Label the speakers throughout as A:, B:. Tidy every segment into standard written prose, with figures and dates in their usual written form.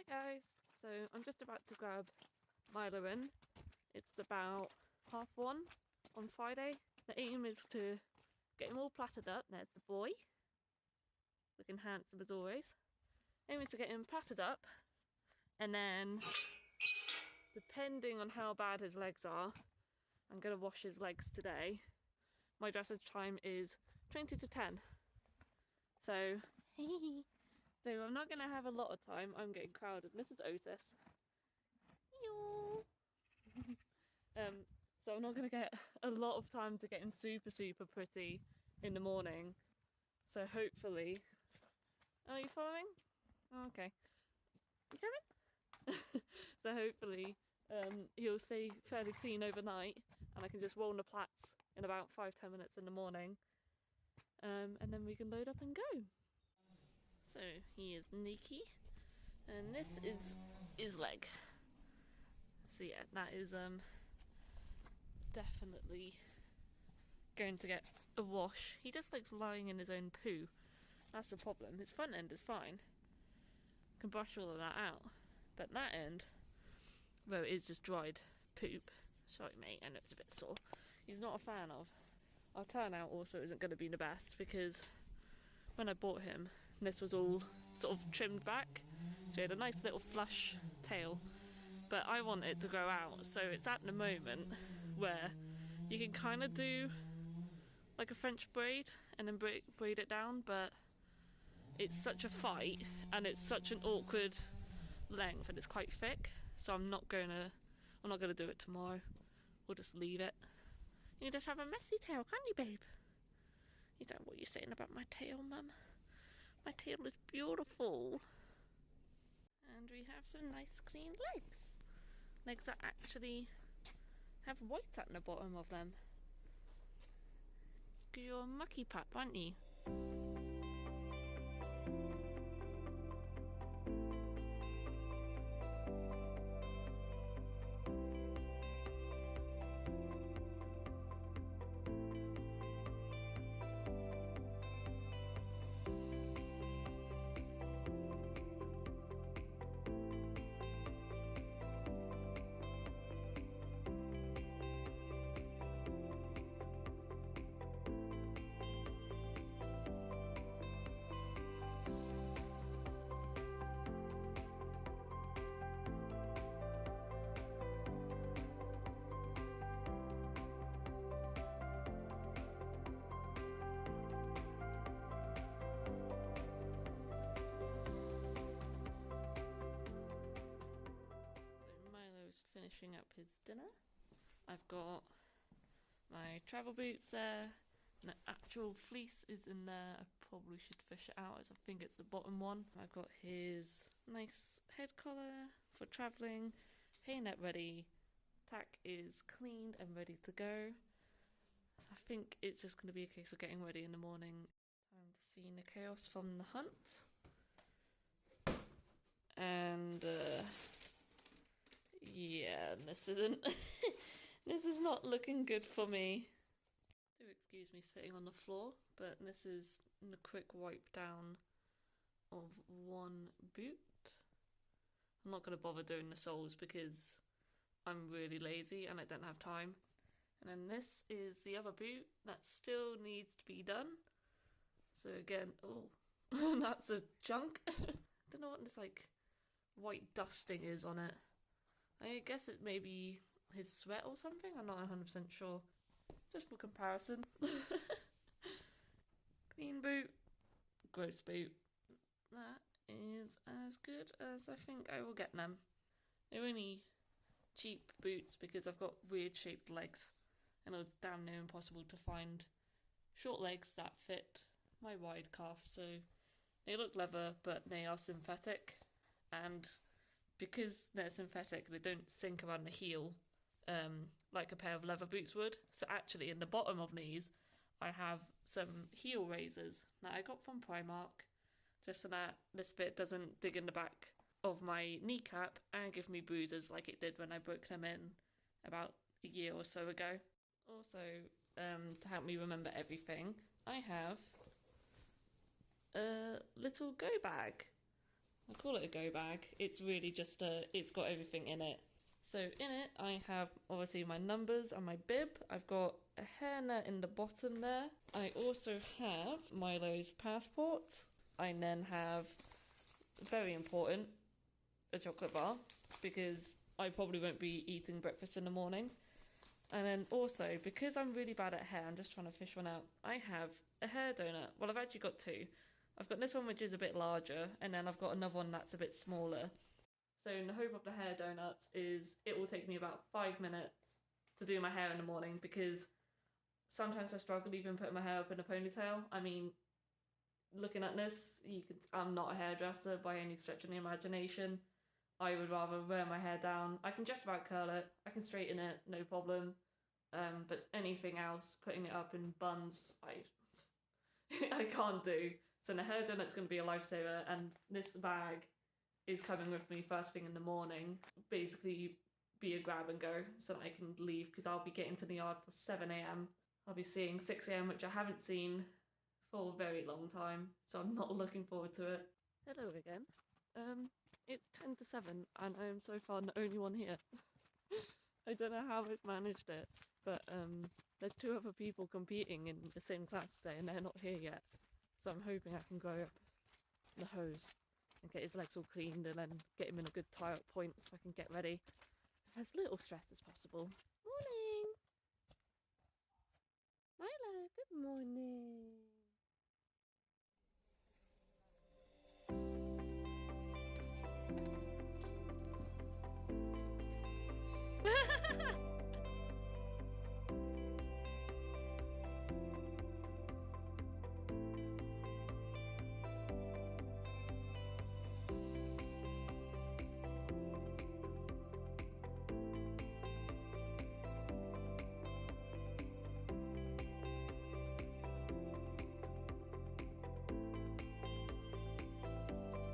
A: Guys, so I'm just about to grab Milo in. It's about 1:30 on Friday. The aim is to get him all platted up. There's the boy, looking handsome as always. Aim is to get him platted up, and then depending on how bad his legs are, I'm going to wash his legs today. My dressage time is 20 to 10. So I'm not going to have a lot of time. I'm getting crowded. This is Otis. So I'm not going to get a lot of time to get him super pretty in the morning. So hopefully... Oh, are you following? Oh, okay. You coming? So hopefully he'll stay fairly clean overnight and I can just roll the plaits in about 5-10 minutes in the morning. And then we can load up and go. So he is Nikki, and this is his leg. So yeah, that is definitely going to get a wash. He just likes lying in his own poo. That's the problem. His front end is fine. Can brush all of that out. But that end, well, it is just dried poop. Sorry mate, I know it's a bit sore. He's not a fan of. Our turnout also isn't going to be the best because when I bought him, this was all sort of trimmed back. So he had a nice little flush tail. But I want it to grow out, so it's at the moment where you can kind of do like a French braid and then braid it down, but it's such a fight and it's such an awkward length and it's quite thick, so I'm not gonna do it tomorrow. We'll just leave it. You just have a messy tail, can't you, babe? You don't know what you're saying about my tail, Mum. My tail is beautiful. And we have some nice clean legs. Legs that actually have white at the bottom of them. Because you're a mucky pup, aren't you? Finishing up his dinner. I've got my travel boots there, and the actual fleece is in there. I probably should fish it out as I think it's the bottom one. I've got his nice head collar for travelling, hairnet ready, tack is cleaned and ready to go. I think it's just going to be a case of getting ready in the morning. Time to see the chaos from the hunt. And yeah, this isn't this is not looking good for me. Do excuse me sitting on the floor, but this is a quick wipe down of one boot. I'm not going to bother doing the soles because I'm really lazy and I don't have time. And then this is the other boot that still needs to be done. So again, oh, that's a chunk. I don't know what this like white dusting is on it. I guess it may be his sweat or something, I'm not 100% sure. Just for comparison. Clean boot, gross boot. That is as good as I think I will get them. They're only cheap boots because I've got weird shaped legs and it was damn near impossible to find short legs that fit my wide calf, so they look leather but they are synthetic, and because they're synthetic, they don't sink around the heel like a pair of leather boots would. So actually in the bottom of these, I have some heel raisers that I got from Primark, just so that this bit doesn't dig in the back of my kneecap and give me bruises like it did when I broke them in about a year or so ago. Also, to help me remember everything, I have a little go bag I call it a go bag. It's really just it's got everything in it. So in it, I have obviously my numbers and my bib. I've got a hairnet in the bottom there. I also have Milo's passport. I then have, very important, a chocolate bar, because I probably won't be eating breakfast in the morning. And then also, because I'm really bad at hair, I'm just trying to fish one out, I have a hair donut. Well, I've actually got two. I've got this one which is a bit larger, and then I've got another one that's a bit smaller. So the hope of the hair donuts is it will take me about 5 minutes to do my hair in the morning, because sometimes I struggle even putting my hair up in a ponytail. I mean, looking at this, I'm not a hairdresser by any stretch of the imagination. I would rather wear my hair down. I can just about curl it. I can straighten it, no problem. But anything else, putting it up in buns, I can't do. So the hair donut's going to be a lifesaver, and this bag is coming with me first thing in the morning. Basically, be a grab and go so that I can leave, because I'll be getting to the yard for 7 a.m. I'll be seeing 6 a.m., which I haven't seen for a very long time, so I'm not looking forward to it. Hello again. It's 10 to 7, and I am so far the only one here. I don't know how I've managed it, but there's two other people competing in the same class today, and they're not here yet. So I'm hoping I can go up the hose and get his legs all cleaned, and then get him in a good tie-up point so I can get ready with as little stress as possible. Morning! Milo, good morning!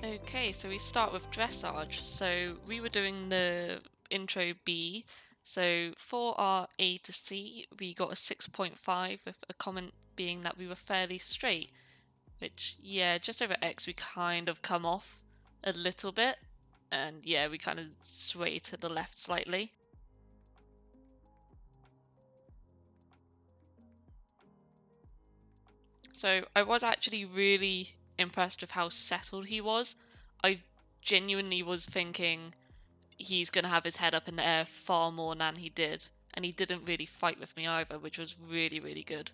A: Okay, so we start with dressage. So we were doing the intro B. So for our A to C, we got a 6.5 with a comment being that we were fairly straight, which, yeah, just over X we kind of come off a little bit, and yeah, we kind of sway to the left slightly. So I was actually really impressed with how settled he was. I genuinely was thinking he's going to have his head up in the air far more than he did. And he didn't really fight with me either, which was really, really good.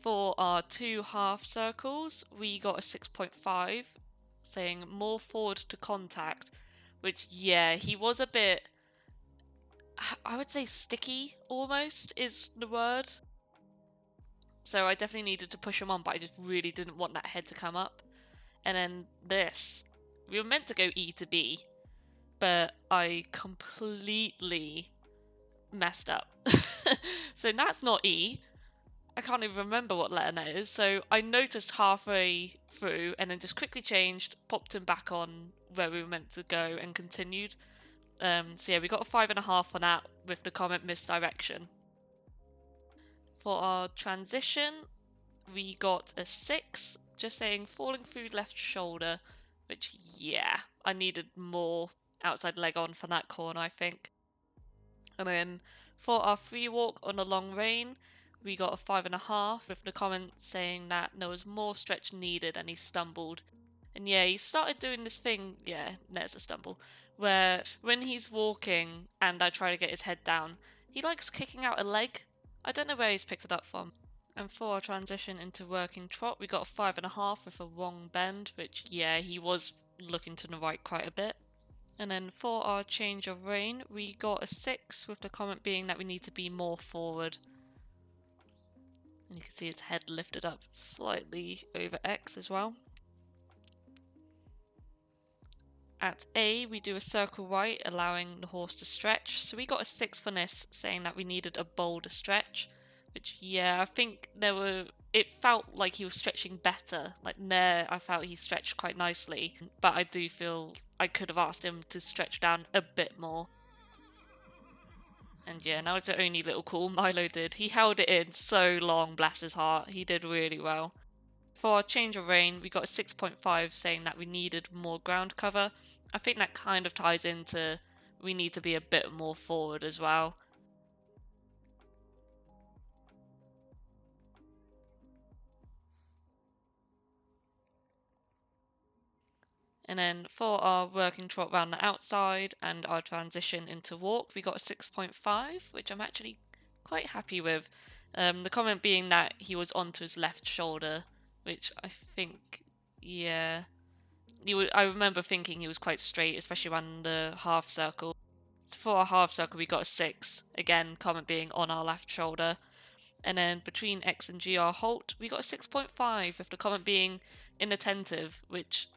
A: For our two half circles, we got a 6.5, saying more forward to contact, which, yeah, he was a bit, I would say sticky almost is the word. So I definitely needed to push him on, but I just really didn't want that head to come up. And then this, we were meant to go E to B, but I completely messed up. So that's not E. I can't even remember what letter that is. So I noticed halfway through and then just quickly changed, popped him back on where we were meant to go and continued. So yeah, we got a 5.5 for that with the comment misdirection. For our transition, we got a 6, just saying falling through left shoulder, which, yeah, I needed more outside leg on for that corner, I think. And then for our free walk on a long rein, we got a 5.5 with the comment saying that there was more stretch needed and he stumbled. And yeah, he started doing this thing, yeah, there's a stumble, where when he's walking and I try to get his head down, he likes kicking out a leg. I don't know where he's picked it up from. And for our transition into working trot, we got a 5.5 with a wrong bend, which, yeah, he was looking to the right quite a bit. And then for our change of rein, we got a 6 with the comment being that we need to be more forward. And you can see his head lifted up slightly over X as well. At A, we do a circle right, allowing the horse to stretch. So we got a 6 for this, saying that we needed a bolder stretch. Which, yeah, I think it felt like he was stretching better. Like there, I felt he stretched quite nicely. But I do feel I could have asked him to stretch down a bit more. And yeah, that was the only little call Milo did. He held it in so long, bless his heart. He did really well. For our change of rein, we got a 6.5 saying that we needed more ground cover. I think that kind of ties into we need to be a bit more forward as well. And then for our working trot round the outside and our transition into walk, we got a 6.5, which I'm actually quite happy with. The comment being that he was onto his left shoulder, which I think, yeah, I remember thinking he was quite straight, especially around the half circle. So for our half circle, we got a 6. Again, comment being on our left shoulder. And then between X and G, our halt, we got a 6.5, with the comment being inattentive, which,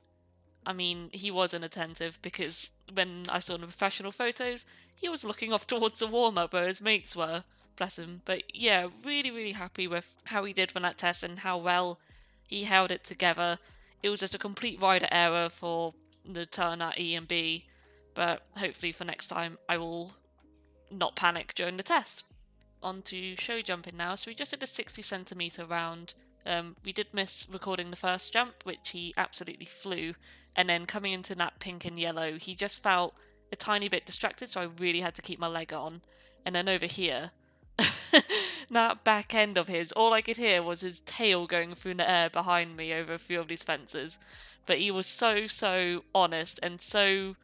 A: I mean, he was inattentive because when I saw the professional photos, he was looking off towards the warm-up where his mates were. Bless him. But yeah, really, really happy with how he did from that test and how well he held it together. It was just a complete rider error for the turn at E and B, but hopefully for next time I will not panic during the test. On to show jumping now. So we just did a 60cm round. We did miss recording the first jump, which he absolutely flew. And then coming into that pink and yellow, he just felt a tiny bit distracted, so I really had to keep my leg on. And then over here, that back end of his, all I could hear was his tail going through the air behind me over a few of these fences. But he was so honest and so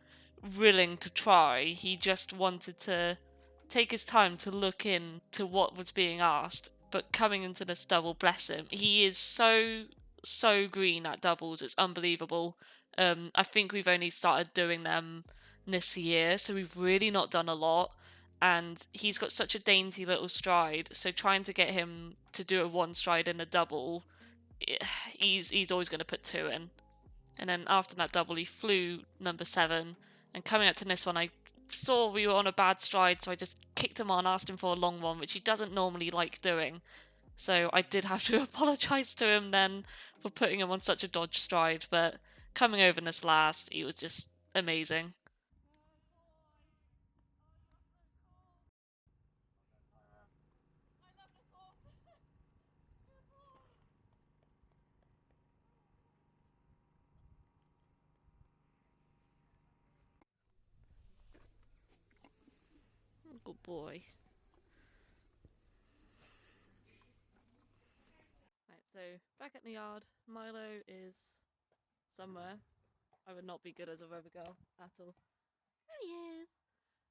A: willing to try. He just wanted to take his time to look into what was being asked. But coming into this double, bless him, he is so green at doubles. It's unbelievable. I think we've only started doing them this year, so we've really not done a lot. And he's got such a dainty little stride, so trying to get him to do a one stride in a double, he's always going to put 2 in. And then after that double, he flew number 7. And coming up to this one, I saw we were on a bad stride, so I just kicked him on, asked him for a long one, which he doesn't normally like doing. So I did have to apologise to him then for putting him on such a dodge stride, but coming over in this last, he was just amazing. Good boy. Right, so back at the yard, Milo is somewhere. I would not be good as a rubber girl at all. There he is.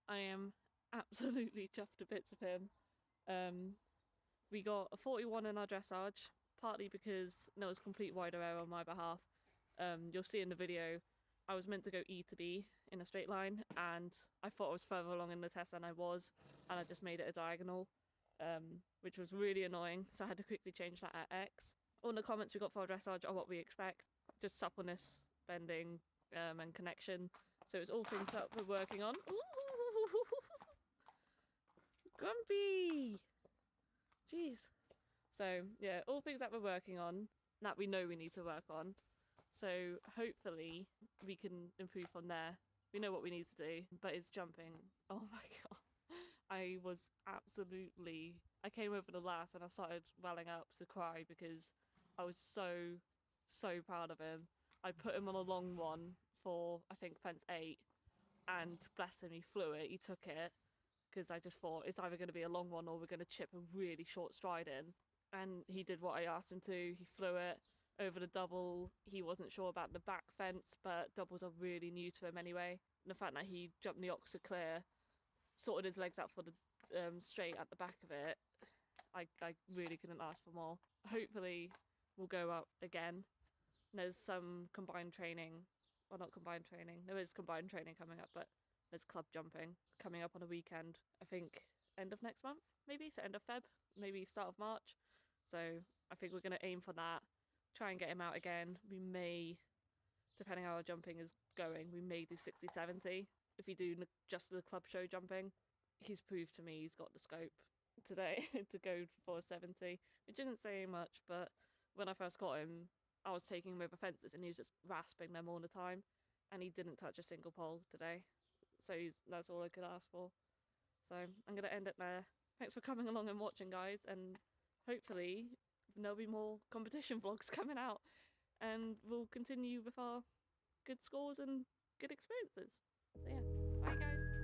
A: I am absolutely chuffed to bits with him. Um, we got a 41 in our dressage, partly because there was complete wider error on my behalf. You'll see in the video, I was meant to go E to B in a straight line, and I thought I was further along in the test than I was, and I just made it a diagonal, which was really annoying, so I had to quickly change that at X. All the comments we got for our dressage are what we expect, just suppleness, bending, and connection. So it's all things that we're working on. Ooh! Grumpy! Jeez. So yeah, all things that we're working on, that we know we need to work on. So hopefully we can improve from there. We know what we need to do, but it's jumping. Oh my god. I was absolutely... I came over the last and I started welling up to cry because I was so proud of him. I put him on a long one for, I think, fence 8, and bless him, he flew it, he took it, because I just thought it's either going to be a long one or we're going to chip a really short stride in. And he did what I asked him to. He flew it over the double. He wasn't sure about the back fence, but doubles are really new to him anyway. And the fact that he jumped the Oxford clear, sorted his legs out for the straight at the back of it, I really couldn't ask for more. Hopefully we'll go up again. There's some combined training, well, not combined training, there is combined training coming up, but there's club jumping coming up on a weekend, I think end of next month, maybe, so end of Feb, maybe start of March. So I think we're going to aim for that, try and get him out again. We may, depending how our jumping is going, we may do 60-70. If we do just the club show jumping, he's proved to me he's got the scope today to go for 70, which isn't saying much, but when I first got him, I was taking him over fences and he was just rasping them all the time, and he didn't touch a single pole today. So that's all I could ask for. So I'm going to end it there. Thanks for coming along and watching, guys, and hopefully there'll be more competition vlogs coming out, and we'll continue with our good scores and good experiences. So yeah, bye guys.